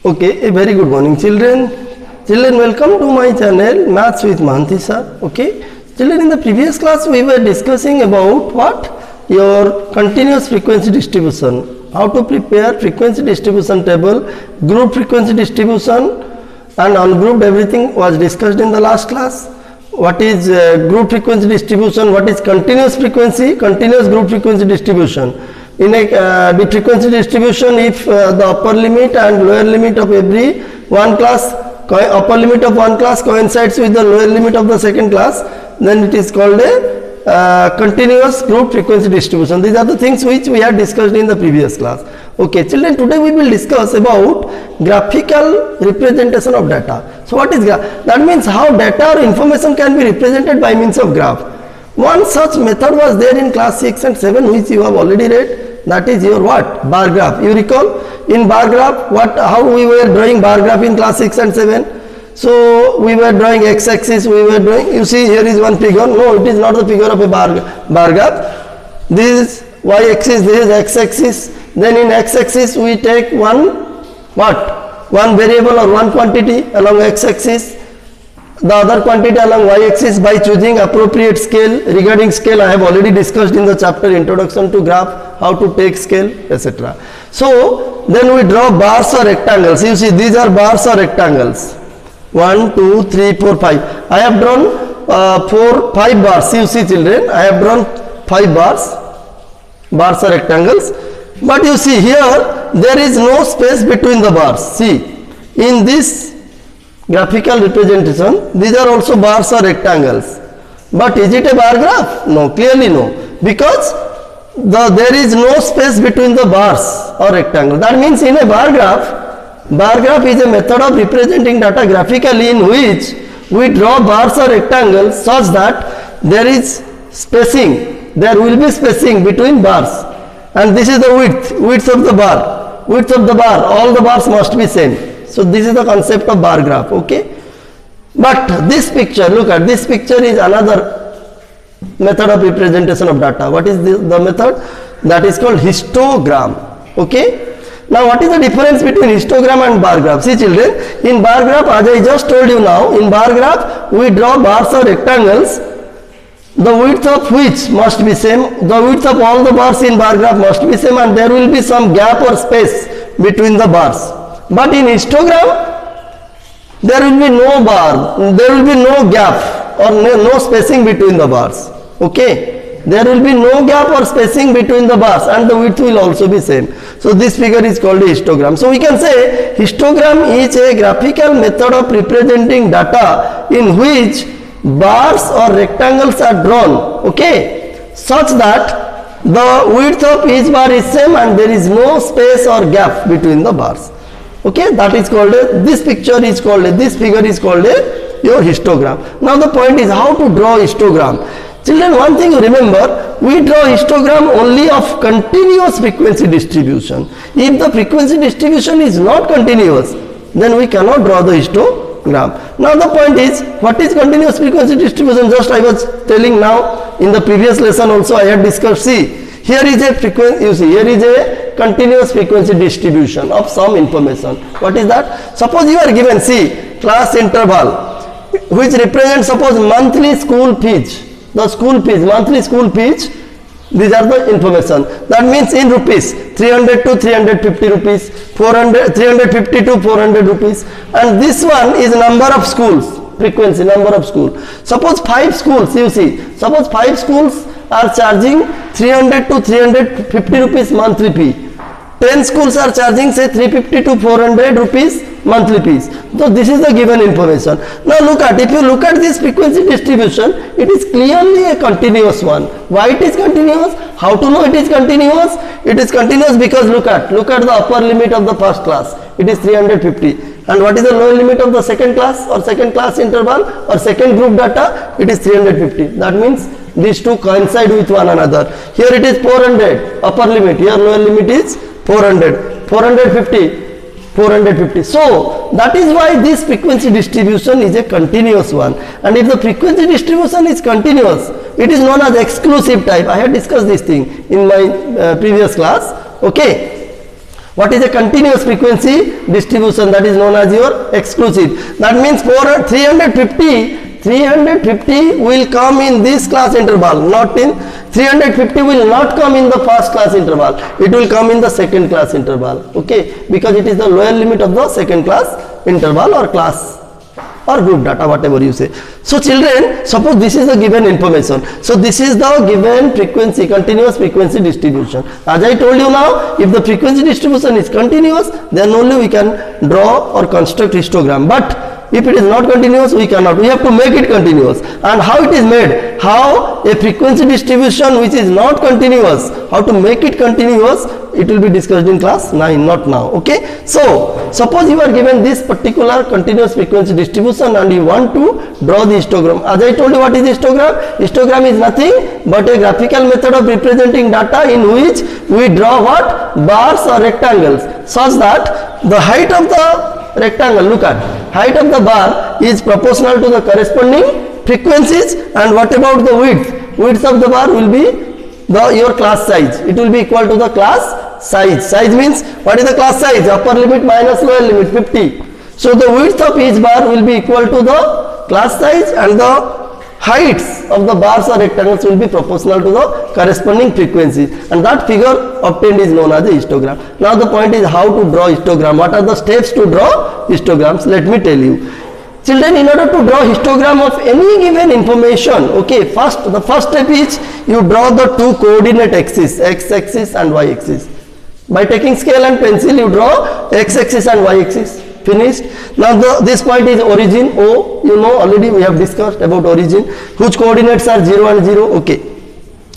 Okay, a very good morning, children. Children, welcome to my channel Maths with Mahanti sir. Okay, children, in the previous class we were discussing about what? Your continuous frequency distribution. How to prepare frequency distribution table, group frequency distribution, and ungrouped everything was discussed in the last class. What is group frequency distribution? What is continuous frequency? Continuous group frequency distribution. In the frequency distribution, if the upper limit and lower limit of every one class, upper limit of one class coincides with the lower limit of the second class, then it is called a continuous group frequency distribution. These are the things which we had discussed in the previous class. Okay, children, today we will discuss about graphical representation of data. So what is graph? That means how data or information can be represented by means of graph. One such method was there in class 6 and 7, which you have already read. That is your what? Bar graph. You recall in bar graph how we were drawing bar graph in class 6 and 7. So we were drawing x-axis, we were drawing, you see here is one figure. No, it is not the figure of a bar graph. This is y-axis, this is x-axis. Then in x-axis we take one variable or one quantity along x-axis, the other quantity along y-axis by choosing appropriate scale. Regarding scale, I have already discussed in the chapter Introduction to Graph, how to take scale, etc. So then we draw bars or rectangles. You see, these are bars or rectangles. 1, 2, 3, 4, 5. I have drawn 5 bars. You see, children, I have drawn 5 bars or rectangles. But you see here, there is no space between the bars. See, in this graphical representation, these are also bars or rectangles. But is it a bar graph? No, clearly no. Because there is no space between the bars or rectangle. That means in a bar graph is a method of representing data graphically in which we draw bars or rectangles such that there is spacing. There will be spacing between bars. And this is the width of the bar. Width of the bar, all the bars must be same. So this is the concept of bar graph, okay? But this picture, look at this picture, is another method of representation of data. What is the method? That is called histogram, okay? Now what is the difference between histogram and bar graph? See, children, in bar graph, as I just told you now, in bar graph we draw bars or rectangles, the width of which must be same. The width of all the bars in bar graph must be same, and there will be some gap or space between the bars. But in histogram, there will be no bar, there will be no gap or no spacing between the bars. Okay, there will be no gap or spacing between the bars, and the width will also be same. So this figure is called a histogram. So we can say histogram is a graphical method of representing data in which bars or rectangles are drawn, okay, such that the width of each bar is same and there is no space or gap between the bars. Okay, that is called this figure is called your histogram. Now the point is how to draw histogram. Children, one thing you remember, we draw histogram only of continuous frequency distribution. If the frequency distribution is not continuous, then we cannot draw the histogram. Now the point is, what is continuous frequency distribution? Just I was telling now, in the previous lesson also I had discussed. See, here is a frequency, you see, here is a continuous frequency distribution of some information. What is that? Suppose you are given, see, class interval, which represents, suppose, monthly school fees. The school fees, monthly school fees, these are the information. That means in rupees, 300 to 350 rupees, 350 to 400 rupees. And this one is number of schools, frequency, number of schools. Suppose 5 schools, you see, suppose 5 schools are charging 300 to 350 rupees monthly fee. 10 schools are charging say 350 to 400 rupees monthly fees. So this is the given information. Now look at, if you look at this frequency distribution, it is clearly a continuous one. Why it is continuous? How to know it is continuous? It is continuous because look at the upper limit of the first class. It is 350. And what is the lower limit of the second class or second class interval or second group data? It is 350. That means these two coincide with one another. Here it is 400 upper limit, here lower limit is 400, 450. So that is why this frequency distribution is a continuous one. And if the frequency distribution is continuous, it is known as exclusive type. I had discussed this thing in my previous class. Okay. What is a continuous frequency distribution? That is known as your exclusive. That means 350 will come in this class interval, not in 350 will not come in the first class interval. It will come in the second class interval. Okay, because it is the lower limit of the second class interval or class or group data, whatever you say. So children, suppose this is the given information. So this is the given frequency, continuous frequency distribution. As I told you now, if the frequency distribution is continuous, then only we can draw or construct histogram. But if it is not continuous, we cannot. We have to make it continuous. And how it is made? How a frequency distribution which is not continuous, how to make it continuous, it will be discussed in class 9, not now. Okay. So suppose you are given this particular continuous frequency distribution and you want to draw the histogram. As I told you, what is histogram? Histogram is nothing but a graphical method of representing data in which we draw what? Bars or rectangles, such that the height of the rectangle, look at, height of the bar is proportional to the corresponding frequencies, and what about the width? Width of the bar will be your class size. It will be equal to the class size. Size means, what is the class size? Upper limit minus lower limit 50. So the width of each bar will be equal to the class size, and the heights of the bars or rectangles will be proportional to the corresponding frequencies, and that figure obtained is known as a histogram. Now the point is how to draw histogram. What are the steps to draw histograms? Let me tell you. Children, in order to draw histogram of any given information, okay, the first step is you draw the two coordinate axes, x-axis and y-axis. By taking scale and pencil, you draw x-axis and y-axis. Finished. Now this point is origin O. You know already, we have discussed about origin, whose coordinates are 0 and 0. Okay.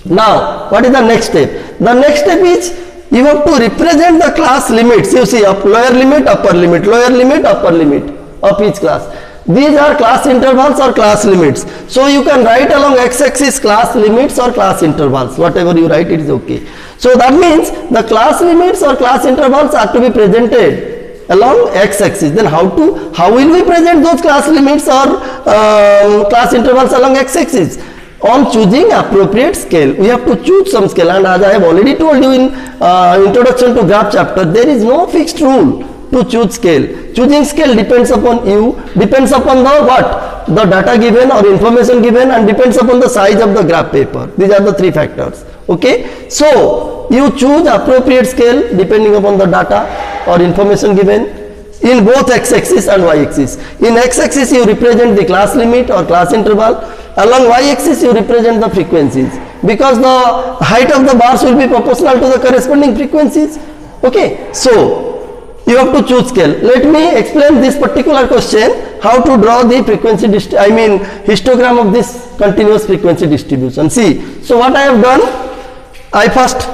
Now what is the next step? The next step is you have to represent the class limits. You see, lower limit, upper limit, lower limit, upper limit of each class. These are class intervals or class limits. So you can write along x-axis class limits or class intervals. Whatever you write, it is okay. So that means the class limits or class intervals are to be presented along x-axis. Then how will we present those class limits or class intervals along x-axis? On choosing appropriate scale. We have to choose some scale, and as I have already told you in introduction to graph chapter, there is no fixed rule to choose scale. Choosing scale depends upon you, depends upon the what? The data given or information given, and depends upon the size of the graph paper. These are the three factors. Okay. So you choose appropriate scale depending upon the data or information given in both x-axis and y-axis. In x-axis you represent the class limit or class interval. Along y-axis you represent the frequencies, because the height of the bars will be proportional to the corresponding frequencies. Okay. So you have to choose scale. Let me explain this particular question, how to draw the frequency histogram of this continuous frequency distribution. See, so what I have done, I first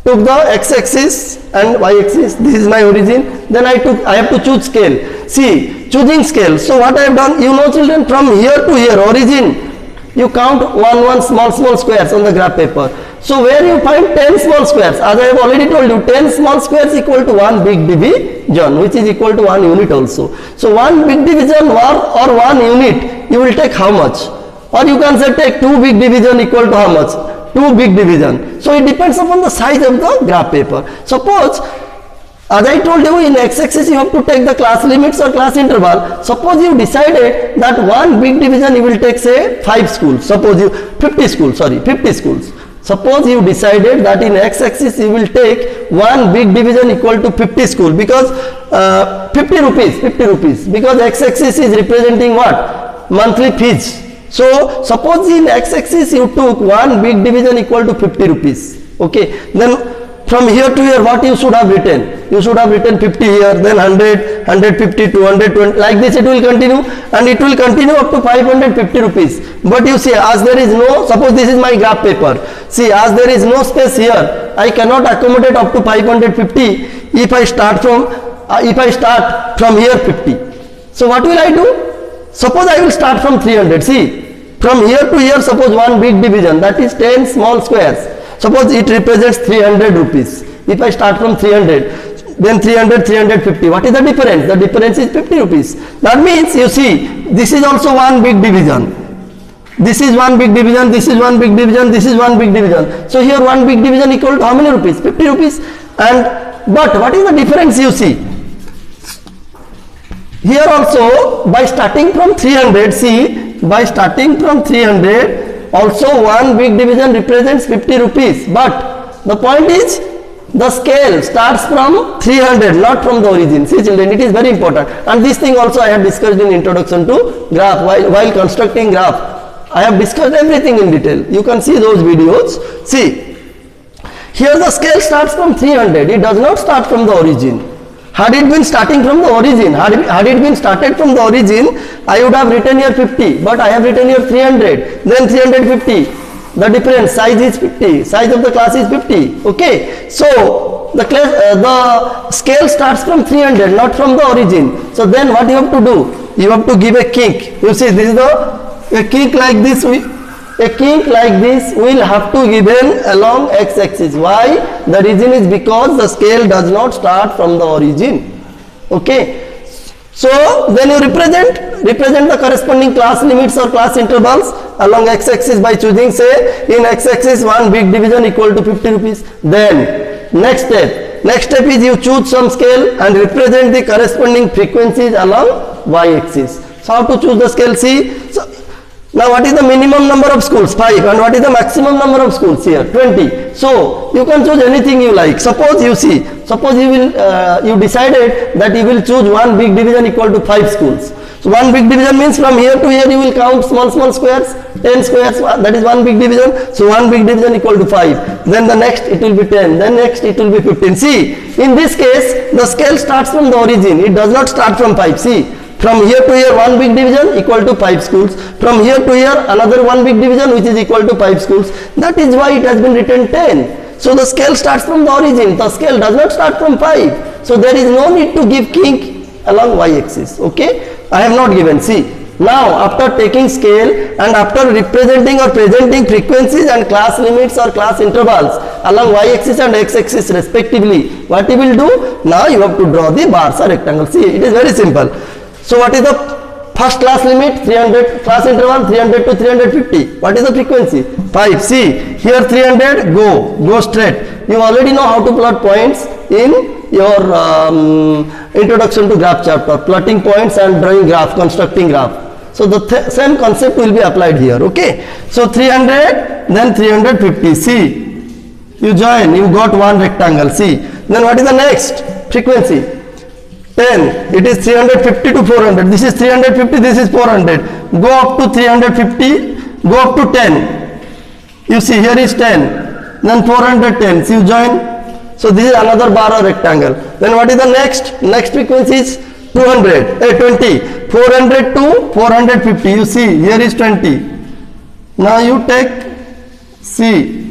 took the x-axis and y-axis. This is my origin. Then I have to choose scale. See, choosing scale. So what I have done, you know children, from here to here, origin, you count 1 small squares on the graph paper. So where you find 10 small squares, as I have already told you, 10 small squares equal to 1 big division, which is equal to 1 unit also. So 1 big division or 1 unit, you will take how much? Or you can say take 2 big division equal to how much? 2 big division. So it depends upon the size of the graph paper. Suppose, as I told you, in x-axis you have to take the class limits or class interval. Suppose you decided that 1 big division you will take, say 5 schools. Suppose you 50 schools. Suppose you decided that in x-axis you will take 1 big division equal to 50 schools, because 50 rupees, because x-axis is representing what? Monthly fees. So suppose in x-axis you took 1 big division equal to 50 rupees. Okay. Then from here to here, what you should have written? You should have written 50 here, then 100, 150, 220, like this it will continue, and it will continue up to 550 rupees. But you see, as there is no, suppose this is my graph paper. See, as there is no space here, I cannot accommodate up to 550 if I start from here 50. So what will I do? Suppose I will start from 300. See, from here to here, suppose 1 big division, that is 10 small squares. Suppose it represents 300 rupees. If I start from 300, then 300, 350. What is the difference? The difference is 50 rupees. That means, you see, this is also 1 big division. This is 1 big division, this is 1 big division, this is 1 big division. So here 1 big division equal to how many rupees? 50 rupees. And But what is the difference you see? Here also, by starting from 300, see, by starting from 300, also one big division represents 50 rupees. But the point is, the scale starts from 300, not from the origin. See children, it is very important. And this thing also I have discussed in introduction to graph. While constructing graph, I have discussed everything in detail. You can see those videos. See, here the scale starts from 300. It does not start from the origin. Had it been starting from the origin, had it been started from the origin, I would have written here 50, but I have written here 300, then 350. The difference, size is 50, size of the class is 50, okay. So, the scale starts from 300, not from the origin. So, then what you have to do? You have to give a kink. You see, this is a kink like this. A kink like this will have to given along x-axis. Why? The reason is because the scale does not start from the origin. Okay. So then you represent the corresponding class limits or class intervals along x-axis by choosing, say, in x-axis one big division equal to 50 rupees. Then next step is you choose some scale and represent the corresponding frequencies along y-axis. So how to choose the scale? See. So, now what is the minimum number of schools? 5. And what is the maximum number of schools here? 20. So you can choose anything you like. Suppose you decided that you will choose one big division equal to 5 schools. So one big division means from here to here you will count small squares, 10 squares, that is one big division. So one big division equal to 5. Then the next it will be 10. Then next it will be 15. See, in this case the scale starts from the origin. It does not start from 5. See. From here to here one big division equal to 5 schools. From here to here another one big division which is equal to 5 schools. That is why it has been written 10. So the scale starts from the origin. The scale does not start from 5. So there is no need to give kink along y-axis. Okay. I have not given. See. Now after taking scale and after representing or presenting frequencies and class limits or class intervals along y-axis and x-axis respectively, what you will do? Now you have to draw the bars or rectangles. See, it is very simple. So what is the first class limit? 300, class interval 300 to 350. What is the frequency? 5. See, here 300, go straight. You already know how to plot points in your introduction to graph chapter, plotting points and drawing graph, constructing graph. So the same concept will be applied here, okay. So 300, then 350. See, you join, you got one rectangle. See, then what is the next frequency? 10. It is 350 to 400. This is 350, this is 400. Go up to 350, go up to 10. You see, here is 10. Then 410. So you join. So this is another bar or rectangle. Then what is the next? Next frequency is 20. 400 to 450. You see, here is 20. Now you take C.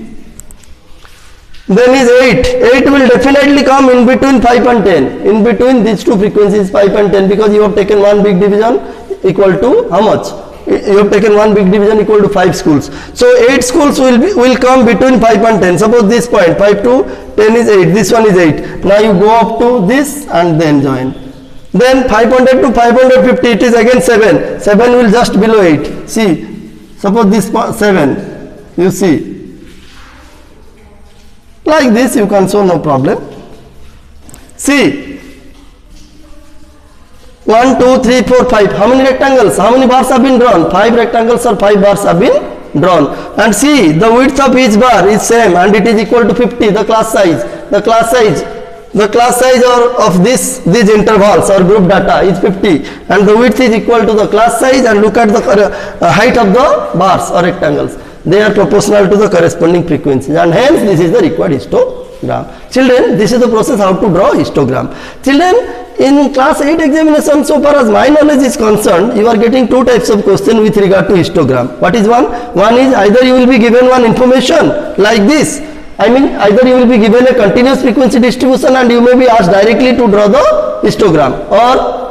Then is 8. 8 will definitely come in between 5 and 10. In between these two frequencies 5 and 10, because you have taken one big division equal to how much? You have taken one big division equal to 5 schools. So 8 schools will come between 5 and 10. Suppose this point 5 to 10 is 8. This one is 8. Now you go up to this and then join. Then 500 to 550 it is again 7. 7 will just below 8. See, suppose this 7. You see. Like this you can show, no problem. See, 1, 2, 3, 4, 5. How many rectangles? How many bars have been drawn? 5 rectangles or 5 bars have been drawn. And see, the width of each bar is same and it is equal to 50. The class size of these intervals or group data is 50, and the width is equal to the class size. And look at the height of the bars or rectangles. They are proportional to the corresponding frequencies, and hence this is the required histogram. Children, this is the process how to draw histogram. Children, in class 8 examination, so far as my knowledge is concerned, you are getting two types of question with regard to histogram. What is one? One is either you will be given one information like this. I mean, either you will be given a continuous frequency distribution and you may be asked directly to draw the histogram, or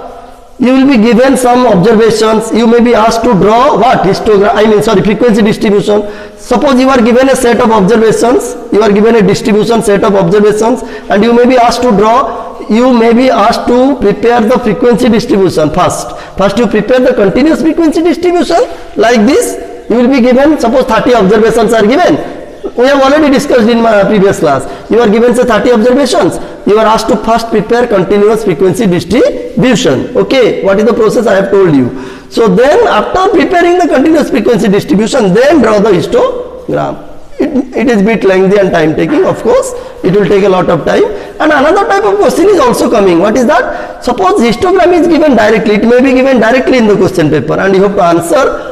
you will be given some observations. You may be asked to draw what? Histogram, frequency distribution. Suppose you are given a set of observations, you are given a distribution set of observations, and you may be asked to draw, you may be asked to prepare the frequency distribution first. First you prepare the continuous frequency distribution like this. You will be given, suppose 30 observations are given. We have already discussed in my previous class. You are given say 30 observations. You are asked to first prepare continuous frequency distribution. Okay, what is the process I have told you. So then after preparing the continuous frequency distribution, then draw the histogram. It is bit lengthy and time taking, of course. It will take a lot of time. And another type of question is also coming. What is that? Suppose histogram is given directly. It may be given directly in the question paper, and you have to answer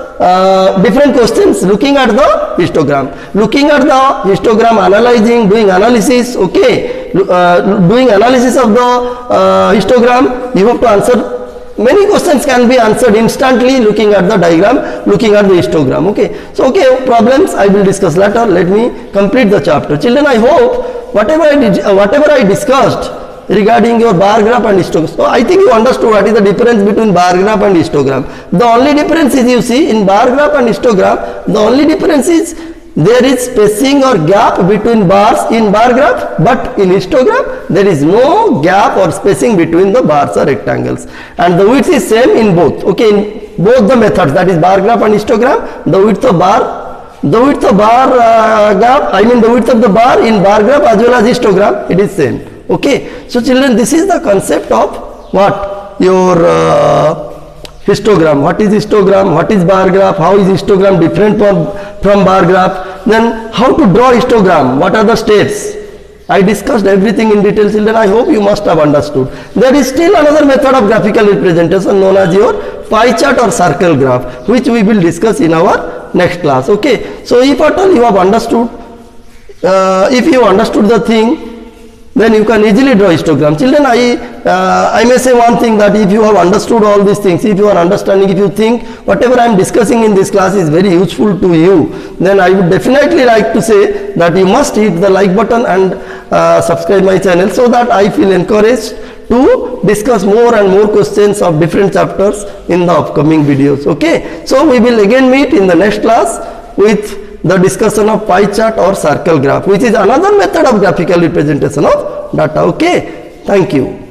different questions looking at the histogram. Looking at the histogram, analyzing, doing analysis, okay, doing analysis of the histogram, you have to answer. Many questions can be answered instantly looking at the diagram, looking at the histogram, okay. So, okay, problems I will discuss later. Let me complete the chapter. Children, I hope whatever I discussed regarding your bar graph and histogram. So, I think you understood what is the difference between bar graph and histogram. The only difference is, you see, in bar graph and histogram, the only difference is there is spacing or gap between bars in bar graph, but in histogram there is no gap or spacing between the bars or rectangles, and the width is same in both. Okay, in both the methods, that is bar graph and histogram, the width of bar graph, I mean the width of the bar in bar graph as well as histogram, it is same. Okay, so children, this is the concept of what your histogram. What is histogram? What is bar graph? How is histogram different from bar graph? Then how to draw histogram? What are the steps? I discussed everything in detail, children. I hope you must have understood. There is still another method of graphical representation known as your pie chart or circle graph, which we will discuss in our next class. Okay. So if at all you have understood, if you understood the thing, then you can easily draw histogram. Children, I may say one thing, that if you have understood all these things, if you are understanding, if you think whatever I am discussing in this class is very useful to you, then I would definitely like to say that you must hit the like button and subscribe my channel, so that I feel encouraged to discuss more and more questions of different chapters in the upcoming videos. Okay, so we will again meet in the next class with the discussion of pie chart or circle graph, which is another method of graphical representation of data. Okay, thank you.